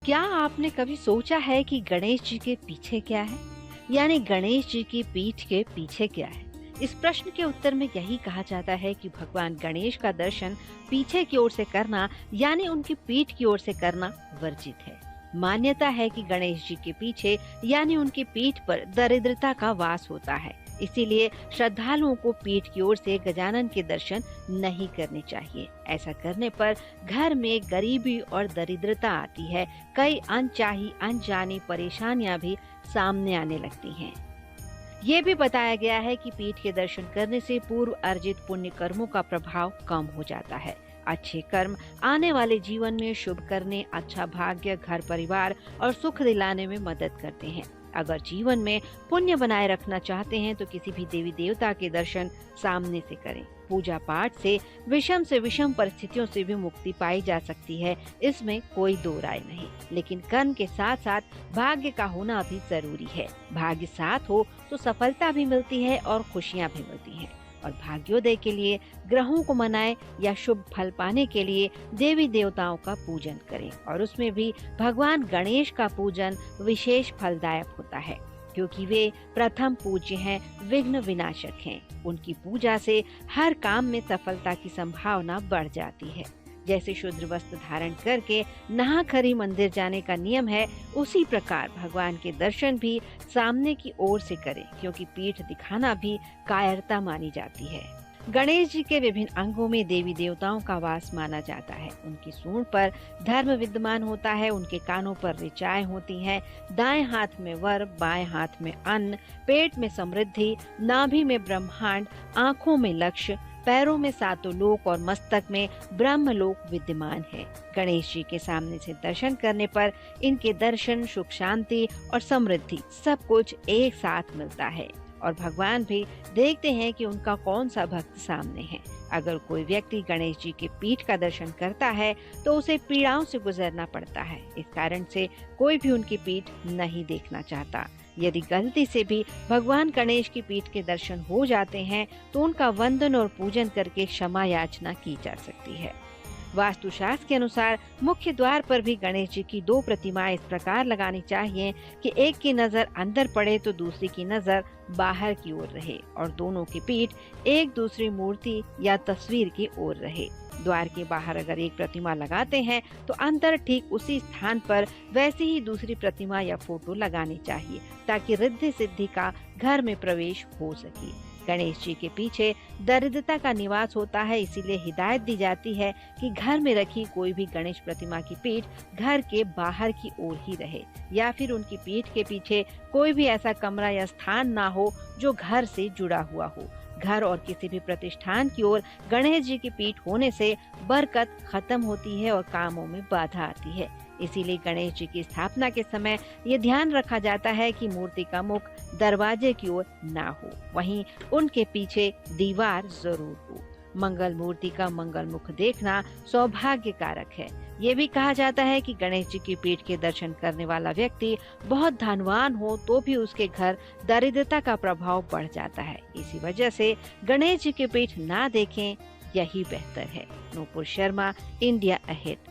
क्या आपने कभी सोचा है कि गणेश जी के पीछे क्या है? यानी गणेश जी की पीठ के पीछे क्या है? इस प्रश्न के उत्तर में यही कहा जाता है कि भगवान गणेश का दर्शन पीछे की ओर से करना यानी उनकी पीठ की ओर से करना वर्जित है। मान्यता है कि गणेश जी के पीछे यानी उनकी पीठ पर दरिद्रता का वास होता है। इसीलिए श्रद्धालुओं को पीठ की ओर से गजानन के दर्शन नहीं करने चाहिए। ऐसा करने पर घर में गरीबी और दरिद्रता आती है। कई अनचाही अनजानी परेशानियां भी सामने आने लगती हैं। ये भी बताया गया है कि पीठ के दर्शन करने से पूर्व अर्जित पुण्य कर्मों का प्रभाव कम हो जाता है। अच्छे कर्म आने वाले जीवन में शुभ करने, अच्छा भाग्य, घर परिवार और सुख दिलाने में मदद करते हैं। अगर जीवन में पुण्य बनाए रखना चाहते हैं तो किसी भी देवी देवता के दर्शन सामने से करें। पूजा पाठ से विषम परिस्थितियों से भी मुक्ति पाई जा सकती है, इसमें कोई दो राय नहीं। लेकिन कर्म के साथ साथ भाग्य का होना भी जरूरी है। भाग्य साथ हो तो सफलता भी मिलती है और खुशियां भी मिलती हैं। और भाग्योदय के लिए ग्रहों को मनाएं या शुभ फल पाने के लिए देवी देवताओं का पूजन करें। और उसमें भी भगवान गणेश का पूजन विशेष फलदायक होता है, क्योंकि वे प्रथम पूज्य हैं, विघ्न विनाशक हैं। उनकी पूजा से हर काम में सफलता की संभावना बढ़ जाती है। जैसे शुद्ध वस्त्र धारण करके नहा खरी मंदिर जाने का नियम है, उसी प्रकार भगवान के दर्शन भी सामने की ओर से करें, क्योंकि पीठ दिखाना भी कायरता मानी जाती है। गणेश जी के विभिन्न अंगों में देवी देवताओं का वास माना जाता है। उनकी सूंड पर धर्म विद्यमान होता है, उनके कानों पर ऋचाएं होती हैं, दाएं हाथ में वर, बाएं हाथ में अन्न, पेट में समृद्धि, नाभि में ब्रह्मांड, आँखों में लक्ष्य, पैरों में सातों लोक और मस्तक में ब्रह्मलोक विद्यमान है। गणेश जी के सामने से दर्शन करने पर इनके दर्शन, सुख, शांति और समृद्धि सब कुछ एक साथ मिलता है। और भगवान भी देखते हैं कि उनका कौन सा भक्त सामने है। अगर कोई व्यक्ति गणेश जी के पीठ का दर्शन करता है तो उसे पीड़ाओं से गुजरना पड़ता है। इस कारण से कोई भी उनकी पीठ नहीं देखना चाहता। यदि गलती से भी भगवान गणेश की पीठ के दर्शन हो जाते हैं तो उनका वंदन और पूजन करके क्षमा याचना की जा सकती है। वास्तुशास्त्र के अनुसार मुख्य द्वार पर भी गणेश जी की दो प्रतिमाएं इस प्रकार लगानी चाहिए कि एक की नजर अंदर पड़े तो दूसरी की नजर बाहर की ओर रहे और दोनों की पीठ एक दूसरी मूर्ति या तस्वीर की ओर रहे। द्वार के बाहर अगर एक प्रतिमा लगाते हैं तो अंदर ठीक उसी स्थान पर वैसी ही दूसरी प्रतिमा या फोटो लगानी चाहिए, ताकि रिद्धि सिद्धि का घर में प्रवेश हो सके। गणेश जी के पीछे दरिद्रता का निवास होता है, इसीलिए हिदायत दी जाती है कि घर में रखी कोई भी गणेश प्रतिमा की पीठ घर के बाहर की ओर ही रहे, या फिर उनकी पीठ के पीछे कोई भी ऐसा कमरा या स्थान ना हो जो घर से जुड़ा हुआ हो। घर और किसी भी प्रतिष्ठान की ओर गणेश जी की पीठ होने से बरकत खत्म होती है और कामों में बाधा आती है। इसीलिए गणेश जी की स्थापना के समय ये ध्यान रखा जाता है कि मूर्ति का मुख दरवाजे की ओर ना हो, वहीं उनके पीछे दीवार जरूर हो। मंगल मूर्ति का मंगल मुख देखना सौभाग्य कारक है। ये भी कहा जाता है कि गणेश जी की पीठ के दर्शन करने वाला व्यक्ति बहुत धनवान हो तो भी उसके घर दरिद्रता का प्रभाव बढ़ जाता है। इसी वजह से गणेश जी की पीठ ना देखें, यही बेहतर है। Nupur Sharma, India ahead.